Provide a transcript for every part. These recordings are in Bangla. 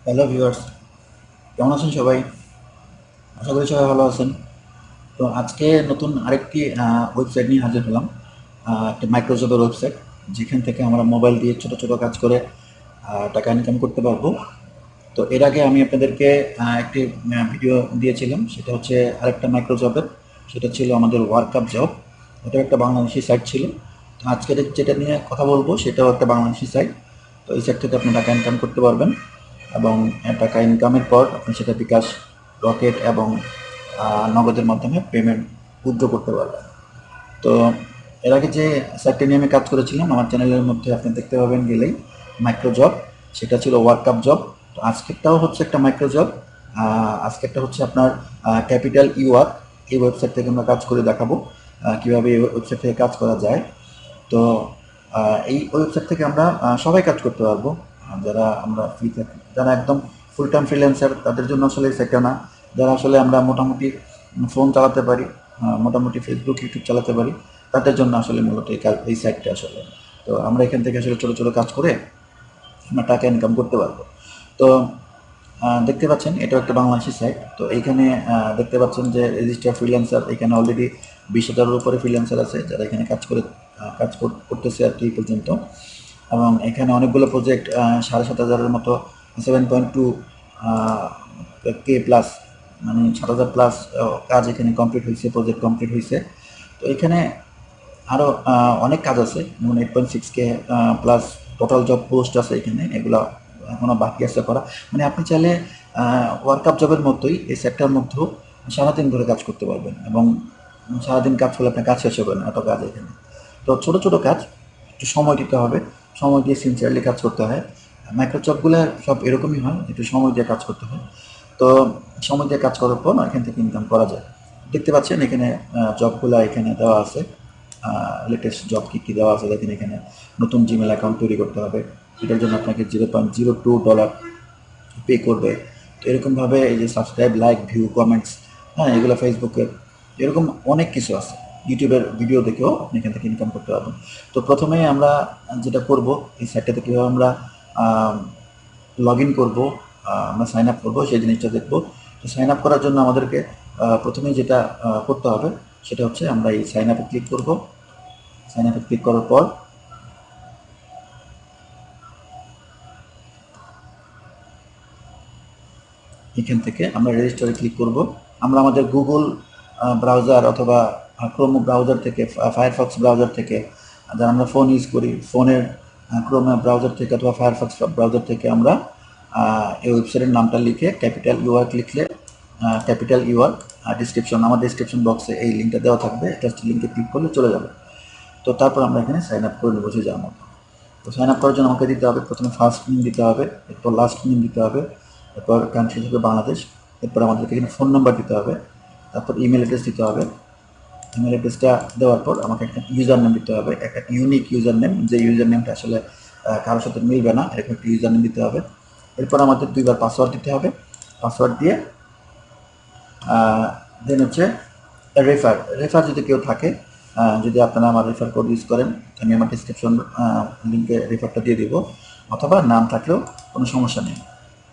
হ্যালো ভিউয়ার্স, কেমন আছেন সবাই? আশা করি সবাই ভালো আছেন। তো আজকে নতুন আরেকটি ওয়েবসাইট নিয়ে হাজির হলাম। একটা মাইক্রোসফটের ওয়েবসাইট, যেখান থেকে আমরা মোবাইল দিয়ে ছোট ছোট কাজ করে টাকা ইনকাম করতে পারবো। তো এর আগে আমি আপনাদেরকে একটি ভিডিও দিয়েছিলাম, সেটা হচ্ছে আরেকটা মাইক্রোসফটের। সেটা ছিল আমাদের ওয়ার্কআপ জব। ওটা একটা বাংলাদেশি সাইট ছিল। তো আজকে যেটা নিয়ে কথা বলবো সেটাও একটা বাংলাদেশি সাইট। তো এই সাইট থেকে আপনি টাকা ইনকাম করতে পারবেন, এবং টাকা ইনকামের পর আপনি সেটা বিকাশ, রকেট এবং নগদের মাধ্যমে পেমেন্ট উইথড্র করতে পারবেন। তো এর আগে যে সাইটটা নিয়ে আমি কাজ করেছিলাম, আমার চ্যানেলের মধ্যে আপনি দেখতে পাবেন গেলেই মাইক্রো জব, সেটা ছিল ওয়ার্কআপ জব। তো আজকেরটাও হচ্ছে একটা মাইক্রো জব। আজকেরটা হচ্ছে আপনার ক্যাপিটাল ইওয়ার্ক। এই ওয়েবসাইট থেকে আমরা কাজ করে দেখাবো কীভাবে এই ওয়েবসাইট থেকে কাজ করা যায়। তো এই ওয়েবসাইট থেকে আমরা সবাই কাজ করতে পারবো। যারা আমরা ফ্রি থাকি, যারা একদম ফুল টাইম ফ্রিল্যান্সার, তাদের জন্য আসলে এই সাইটটা না। যারা আসলে আমরা মোটামুটি ফোন চালাতে পারি, মোটামুটি ফেসবুক ইউটিউব চালাতে পারি, তাদের জন্য আসলে মূলত এই সাইটটা আসলে। তো আমরা এখান থেকে আসলে ছোটো ছোটো কাজ করে আমরা টাকা ইনকাম করতে পারবো। তো দেখতে পাচ্ছেন এটাও একটা বাংলাদেশি সাইট। তো এইখানে দেখতে পাচ্ছেন যে রেজিস্টার ফ্রিল্যান্সার, এখানে অলরেডি 20,000-এর উপরে ফ্রিল্যান্সার আছে যারা এখানে কাজ করতেছে আর কি পর্যন্ত। এবং এখানে অনেকগুলো প্রজেক্ট, 7,500-এর মতো, 7.2 কে প্লাস, মানে 7,000 প্লাস কাজ এখানে কমপ্লিট হয়েছে, প্রজেক্ট কমপ্লিট হয়েছে। তো এখানে আরও অনেক কাজ আছে, যেমন 8.6K plus total job post আছে এখানে, এগুলো এখনও বাকি আছে করা। মানে আপনি চাইলে ওয়ার্কআপ জবের মতোই এই সেক্টর মধ্যেও সারাদিন ধরে কাজ করতে পারবেন, এবং সারাদিন কাজ করলে আপনার কাজ শেষ হবে না, এত কাজ এখানে। তো ছোটো ছোটো কাজ, একটু সময় দিতে হবে, সময় দিয়ে সিনসিয়ারলি কাজ করতে হয়। মাইক্রো জবগুলো সব এরকমই হয়, একটু সময় দিয়ে কাজ করতে হয়। তো সময় দিয়ে কাজ করার পর এখান থেকে ইনকাম করা যায়। দেখতে পাচ্ছেন এখানে জবগুলো এখানে দেওয়া আছে, লেটেস্ট জব কী কী দেওয়া আছে দেখেন এখানে। নতুন জিমেল অ্যাকাউন্ট তৈরি করতে হবে, এটার জন্য আপনাকে $0.02 পে করবে। তো এরকমভাবে এই যে সাবস্ক্রাইব, লাইক, ভিউ, কমেন্টস, হ্যাঁ, এগুলো ফেসবুকের, এরকম অনেক কিছু আছে। ইউটিউবের ভিডিও দেখেও আপনি এখান থেকে ইনকাম করতে পারবেন। তো প্রথমেই আমরা যেটা করব, এই সাইটটাতে কীভাবে আমরা লগ ইন করবো, আমরা সাইন আপ করবো, সেই জিনিসটা দেখবো। তো সাইন আপ করার জন্য আমাদেরকে প্রথমেই যেটা করতে হবে সেটা হচ্ছে আমরা এই সাইন আপে ক্লিক করব। সাইন আপে ক্লিক করার পর এখান থেকে আমরা রেজিস্টারে ক্লিক করব। আমরা আমাদের গুগল ব্রাউজার অথবা ক্রোম ব্রাউজার থেকে, ফায়ারফক্স ব্রাউজার থেকে, যারা আমরা ফোন ইউজ করি, ফোনের ক্রোম ব্রাউজার থেকে অথবা ফায়ারফক্স ব্রাউজার থেকে আমরা এই ওয়েবসাইটের নামটা লিখে ক্যাপিটাল ইউআরক লিখলে, ক্যাপিটাল ইউআরক, ডিসক্রিপশন, আমার ডিসক্রিপশন বক্সে এই লিঙ্কটা দেওয়া থাকবে, জাস্ট লিঙ্কে ক্লিক করলে চলে যাবে। তো তারপর আমরা এখানে সাইন আপ করে নেবো যে যাওয়ার মতো। তো সাইন আপ করার জন্য আমাকে দিতে হবে প্রথমে ফার্স্ট নেম দিতে হবে, এরপর লাস্ট নেম দিতে হবে, এরপর কান্ট্রি হিসেবে বাংলাদেশ, এরপর আমাদেরকে এখানে ফোন নাম্বার দিতে হবে, তারপর ইমেল অ্যাড্রেস দিতে হবে। ইমেল অ্যাড্রেসটা দেওয়ার পর আমাকে একটা ইউজার নেম দিতে হবে, একটা ইউনিক ইউজার নেম, যে ইউজার নেমটা আসলে কারোর সাথে মিলবে না, এরকম একটা ইউজার নেম দিতে হবে। এরপর আমাদের 2বার পাসওয়ার্ড দিতে হবে। পাসওয়ার্ড দিয়ে দেন হচ্ছে রেফার যদি কেউ থাকে, যদি আপনারা আমার রেফার কোড ইউজ করেন, আমি আমার ডিসক্রিপশন লিঙ্কে রেফারটা দিয়ে দিব, অথবা নাম থাকলেও কোনো সমস্যা নেই।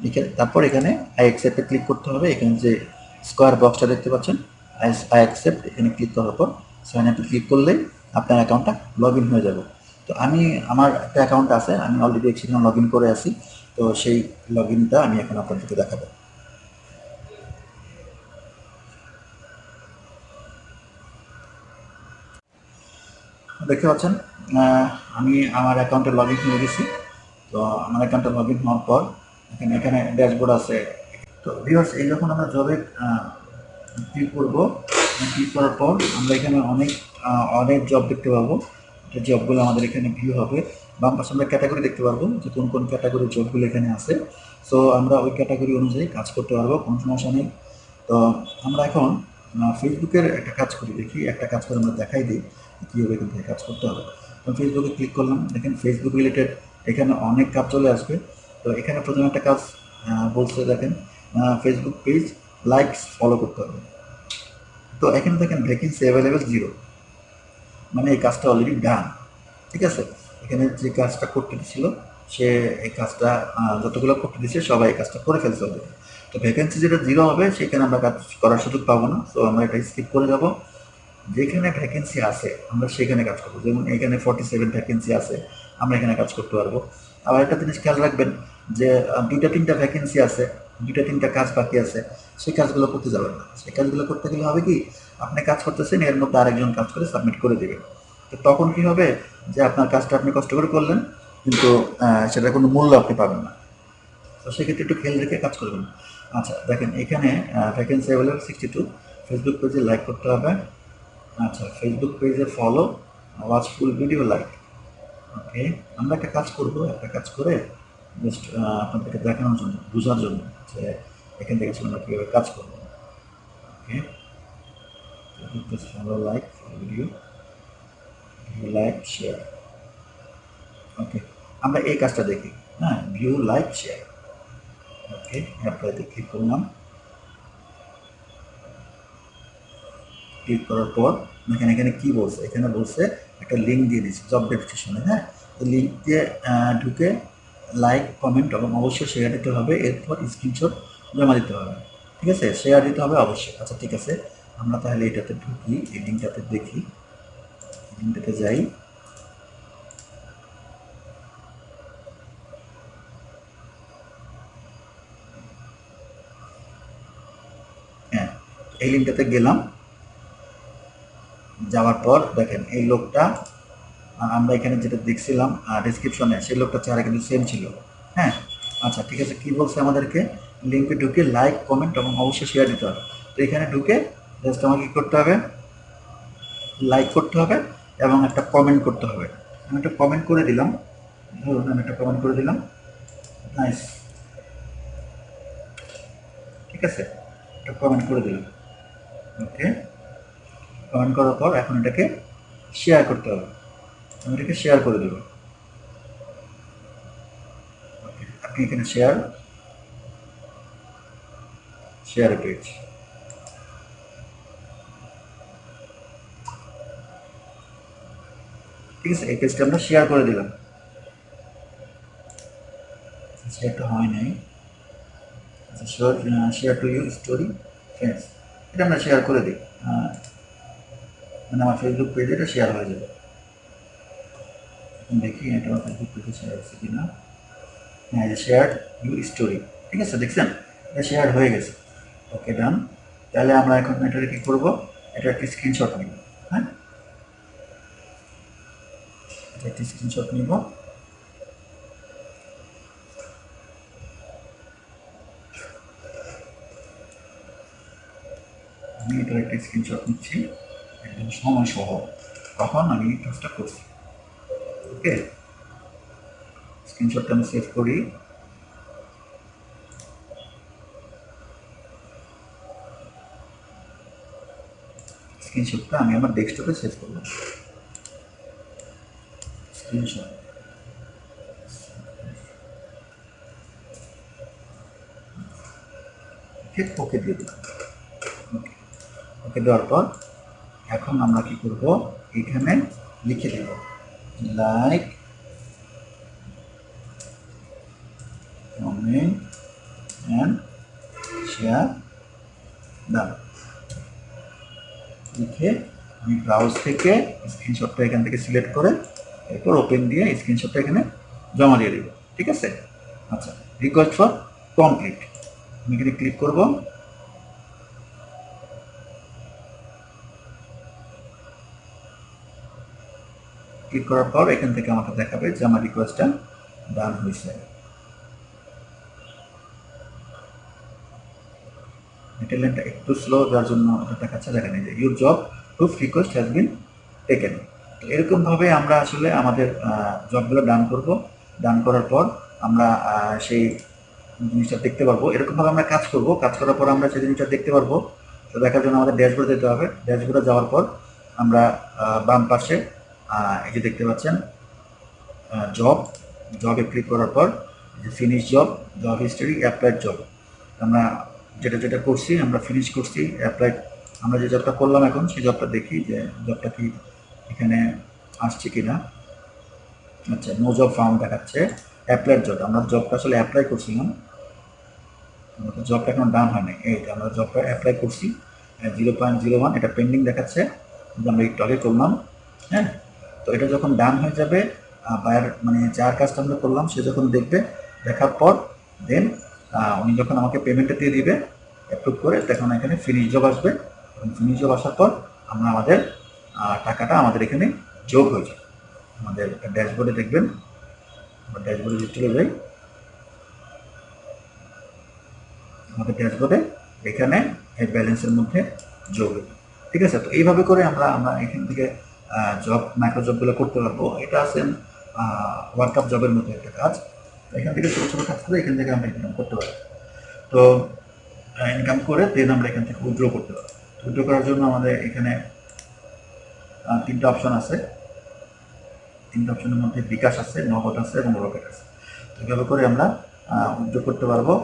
লিখে তারপর এখানে আই অ্যাকসেপ্টে ক্লিক করতে হবে। এখানে যে স্কোয়ার বক্সটা দেখতে পাচ্ছেন, আই অ্যাকসেপ্ট, এখানে ক্লিক করার পর সাইন আপে ক্লিক করলেই আপনার অ্যাকাউন্টটা লগ ইন হয়ে যাবে। তো আমি, আমার একটা অ্যাকাউন্ট আছে, আমি অলরেডি সেখানে লগ ইন করে আছি। তো সেই লগ ইনটা আমি এখন আপনাদেরকে দেখাবো। দেখতে পাচ্ছেন আমি আমার অ্যাকাউন্টে লগ ইন হয়ে গেছি। তো আমার অ্যাকাউন্টে লগ ইন হওয়ার পর এখানে এখানে ড্যাশবোর্ড আছে। তো ভিউয়ার্স, এই যখন আমরা জবে ক্লিক করবো, ক্লিক করার পর আমরা এখানে অনেক অনেক জব দেখতে পাবো। জবগুলো আমাদের এখানে ভিউ হবে। বাম পাশে আমরা ক্যাটাগরি দেখতে পারবো যে কোন কোন ক্যাটাগরির জবগুলো এখানে আছে। সো আমরা ওই ক্যাটাগরি অনুযায়ী কাজ করতে পারবো, কোনো সমস্যা নেই। তো আমরা এখন ফেসবুকের একটা কাজ করি, দেখি একটা কাজ করে আমরা দেখাই দিই কীভাবে এখান থেকে কাজ করতে হবে। তো ফেসবুকে ক্লিক করলাম, দেখেন ফেসবুক রিলেটেড এখানে অনেক কাজ চলে আসবে। তো এখানে প্রথমে একটা কাজ বলছে, দেখেন ফেসবুক পেজ লাইকস ফলো করতে হবে। তো এখানে দেখেন ভ্যাকেন্সি অ্যাভেলেবেল 0, মানে এই কাজটা অলরেডি ডান। ঠিক আছে, এখানে যে কাজটা করতে ছিল সে এই কাজটা যতগুলো করতে দিচ্ছে সবাই এই কাজটা করে ফেলতে হবে। তো ভ্যাকেন্সি যেটা জিরো হবে সেখানে আমরা কাজ করার সুযোগ পাবো না, তো আমরা এটা স্কিপ করে যাব। যেখানে ভ্যাকেন্সি আছে আমরা সেখানে কাজ করবো। যেমন এখানে 47 ভ্যাকেন্সি আছে, আমরা এখানে কাজ করতে পারবো। আবার একটা জিনিস খেয়াল রাখবেন যে দুইটা তিনটা ভ্যাকেন্সি আছে, দুইটা তিনটা কাজ বাকি আছে, সেই কাজগুলো করতে যাবেন না। সেই কাজগুলো করতে গেলে হবে কি, আপনি কাজ করতেছেন, এর মধ্যে আরেকজন কাজ করে সাবমিট করে দেবেন। তো তখন কি হবে যে আপনার কাজটা আপনি কষ্ট করে করলেন, কিন্তু সেটার কোনো মূল্য আপনি পাবেন না। তো সেক্ষেত্রে একটু খেয়াল রেখে কাজ করবেন। আচ্ছা দেখেন এখানে ভ্যাকেন্সি অ্যাভেলেবল 62, ফেসবুক পেজে লাইক করতে হবে। আচ্ছা ফেসবুক পেজে follow, watch full video like. Okay, আমরা একটা কাজ করব, একটা কাজ করে জাস্ট আপনাদেরকে দেখানোর জন্য, বোঝার জন্য যে এখান থেকে আমরা কীভাবে কাজ করবো। Okay, follow like video, like share. Okay, আমরা এই কাজটা দেখি। হ্যাঁ, ভিউ লাইক শেয়ার। ওকে, অ্যাপ্লাইতে ক্লিক করলাম। ক্লিক করার পর দেখেন এখানে কি বলছে, এখানে বলছে একটা লিঙ্ক দিয়ে দিচ্ছি জব ডেসক্রিপশনে। হ্যাঁ, এই লিঙ্ক দিয়ে ঢুকে লাইক কমেন্ট এবং অবশ্যই শেয়ার দিতে হবে, এরপর স্ক্রিনশট জমা দিতে হবে। ঠিক আছে, শেয়ার দিতে হবে অবশ্যই। আচ্ছা ঠিক আছে, আমরা তাহলে এটাতে ঢুকি, এই লিঙ্কটাতে দেখি, লিঙ্কটাতে যাই। হ্যাঁ, এই লিঙ্কটাতে গেলাম। যাওয়ার পর দেখেন এই লোকটা, আমরা এখানে যেটা দেখছিলাম ডেসক্রিপশনে, সেই লোকটা চেহারা কিন্তু সেম ছিল। হ্যাঁ, আচ্ছা ঠিক আছে, কী বলছে আমাদেরকে, লিঙ্কে ঢুকে লাইক কমেন্ট এবং অবশ্যই শেয়ার দিতে হবে। তো এখানে ঢুকে জাস্ট আমাকে কী করতে হবে, লাইক করতে হবে এবং একটা কমেন্ট করতে হবে। আমি একটা কমেন্ট করে দিলাম, ধরুন আমি একটা কমেন্ট করে দিলাম, নাইস। ঠিক আছে, একটা কমেন্ট করে দিলাম। ওকে, কমেন্ট করার পর এখন এটাকে শেয়ার করতে হবে, আমি এটাকে শেয়ার করে দেবো। আপনি এখানে শেয়ার, শেয়ার পেজ। ঠিক আছে, এই পেজটা আমরা শেয়ার করে দিলাম। শেয়ারটা হয় নাই। আচ্ছা share to you story friends, এটা আমরা শেয়ার করে দিই, মানে আমার ফেসবুক পেজে এটা শেয়ার হয়ে যাবে। এখন দেখি এটা আমার ফেসবুক পেজে শেয়ার হচ্ছে কিনা। হ্যাঁ, শেয়ার ইউ স্টোরি। ঠিক আছে, দেখছেন এটা শেয়ার হয়ে গেছে। ওকে ডান। তাহলে আমরা এখন এটাকে কী করবো, এটা একটি স্ক্রিনশট নিব। হ্যাঁ, এটা একটি স্ক্রিনশট নিব। আমি এটার একটা স্ক্রিনশট নিচ্ছি একদম সময় সহ, তখন আমি কাজটা করছি। ওকে, স্ক্রিনশটটা আমি সেভ করি। স্ক্রিনশটটা আমি আমার ডেস্কটপে সেভ করলাম। স্ক্রিনশট, ওকে দিয়ে দিলাম। ওকে, ওকে দেওয়ার পর এখন আমরা কি করব, এখানে লিখে দেব like comment and share done লিখে আমি ব্রাউজ থেকে স্ক্রিনশটটা এখান থেকে সিলেক্ট করে এরপর ওপেন দিয়ে স্ক্রিনশটটা এখানে জমা দিয়ে দেব। ঠিক আছে, আচ্ছা রিকোয়েস্ট ফর কমপ্লিট, আমি এখানে ক্লিক করব। ক্লিক করার পর এখান থেকে আমাকে দেখাবে যে আমার রিকোয়েস্টটা ডান হয়েছে। ইন্টারনেটটা একটু স্লো, যার জন্য এটা দেখাচ্ছে, দেখেন এই যে your job proof request has been taken. তো এরকমভাবে আমরা আসলে আমাদের জবগুলো ডান করব। ডান করার পর আমরা সেই জিনিসটা দেখতে পারবো। এরকমভাবে আমরা কাজ করব, কাজ করার পর আমরা সেই জিনিসটা দেখতে পারবো। তো দেখার জন্য আমাদের ড্যাশবোর্ডে যেতে হবে। ড্যাশবোর্ডে যাওয়ার পর আমরা বাম পাশে এই যে দেখতে পাচ্ছেন জব, জবে ক্লিক করার পর যে finish job, job history, applied job, আমরা যেটা যেটা করছি আমরা ফিনিশ করছি। অ্যাপ্লাইড আমরা যে জবটা করলাম এখন সেই জবটা দেখি যে জবটা কি এখানে আসছে কিনা। আচ্ছা, নো জব ফাউন্ড দেখাচ্ছে। অ্যাপ্লাইড জব, আমরা জবটা আসলে অ্যাপ্লাই করছিলাম, আমাদের জবটা এখন ডান হয় নাই। এই যে আমরা জবটা অ্যাপ্লাই করছি 0.01, এটা পেন্ডিং দেখাচ্ছে, কিন্তু আমরা একটু আগে করলাম। হ্যাঁ, তো এটা যখন ডান হয়ে যাবে, বায়ার মানে যার কাজটা আমরা করলাম সে যখন দেখবে, দেখার পর দেন উনি যখন আমাকে পেমেন্টটা দিয়ে দিবে অ্যাপ্রুভ করে, তখন এখানে ফিনিশ জব আসবে, এবং ফিনিশ জব আসার পর আমরা আমাদের টাকাটা আমাদের এখানে যোগ হয়ে যাবে। আমাদের ড্যাশবোর্ডে দেখবেন, আমরা ড্যাশবোর্ডে যদি চলে যাই, আমাদের ড্যাশবোর্ডে এখানে এই ব্যালেন্সের মধ্যে যোগ হবে। ঠিক আছে, তো এইভাবে করে আমরা আমরা এখান থেকে জব মাইক্রো জবগুলো করতে পারবো। এটা আছে ওয়ার্কআপ জবের মতো একটা কাজ। এখান থেকে ছোটো ছোটো কাজ করে এখান থেকে আমরা ইনকাম করতে পারি। তো ইনকাম করে দেন আমরা এখান থেকে উইথড্র করতে পারবো। উইথড্র করার জন্য আমাদের এখানে তিনটা অপশন আছে। তিনটা অপশনের মধ্যে বিকাশ আছে, নগদ আছে এবং রকেট আছে। তো এইভাবে করে আমরা উইথড্র করতে পারবো।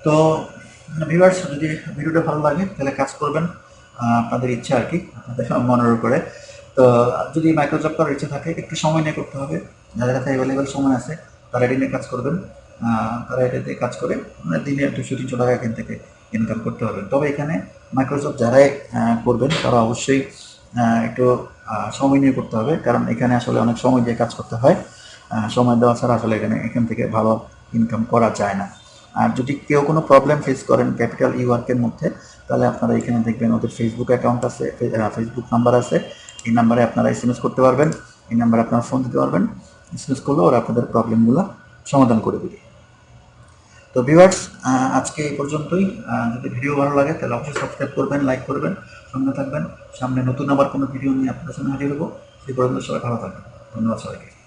তো ভিউয়ার্স, যদি ভিডিওটা ভালো লাগে তাহলে কাজ করবেন, আপনাদের ইচ্ছা আর কি, আপনাদের মনের উপরে। তো যদি মাইক্রো জব করার ইচ্ছা থাকে, একটু সময় নিয়ে করতে হবে। যাদের কাছে অ্যাভেলেবেল সময় আছে তারা এটি নিয়ে কাজ করবেন, তারা এটাতে কাজ করে দিনে 200-300 টাকা এখান থেকে ইনকাম করতে পারবেন। তবে এখানে মাইক্রো জব যারাই করবেন তারা অবশ্যই একটু সময় নিয়ে করতে হবে, কারণ এখানে আসলে অনেক সময় দিয়ে কাজ করতে হয়। সময় দেওয়া ছাড়া আসলে এখান থেকে ভালো ইনকাম করা যায় না। আর যদি কেউ কোনো প্রবলেম ফেস করেন ক্যাপিটাল ইওয়ার্কের মধ্যে, তাহলে আপনারা এখানে দেখবেন ওদের ফেসবুক অ্যাকাউন্ট আছে, ফেসবুক নাম্বার আছে। এই নাম্বারে আপনারা এসএমএস করতে পারবেন, এই নাম্বারে আপনারা ফোন দিতে পারবেন। এসএমএস করলে ওরা আপনাদের প্রবলেমগুলো সমাধান করে দেবে। তো ভিউয়ার্স, আজকে এই পর্যন্তই। যদি ভিডিও ভালো লাগে তাহলে অবশ্যই সাবস্ক্রাইব করবেন, লাইক করবেন, সঙ্গে থাকবেন। সামনে নতুন আবার কোনো ভিডিও নিয়ে আপনাদের সামনে হাজির হবো। সেই পর্যন্ত সবাই ভালো থাকবেন। ধন্যবাদ সবাইকে।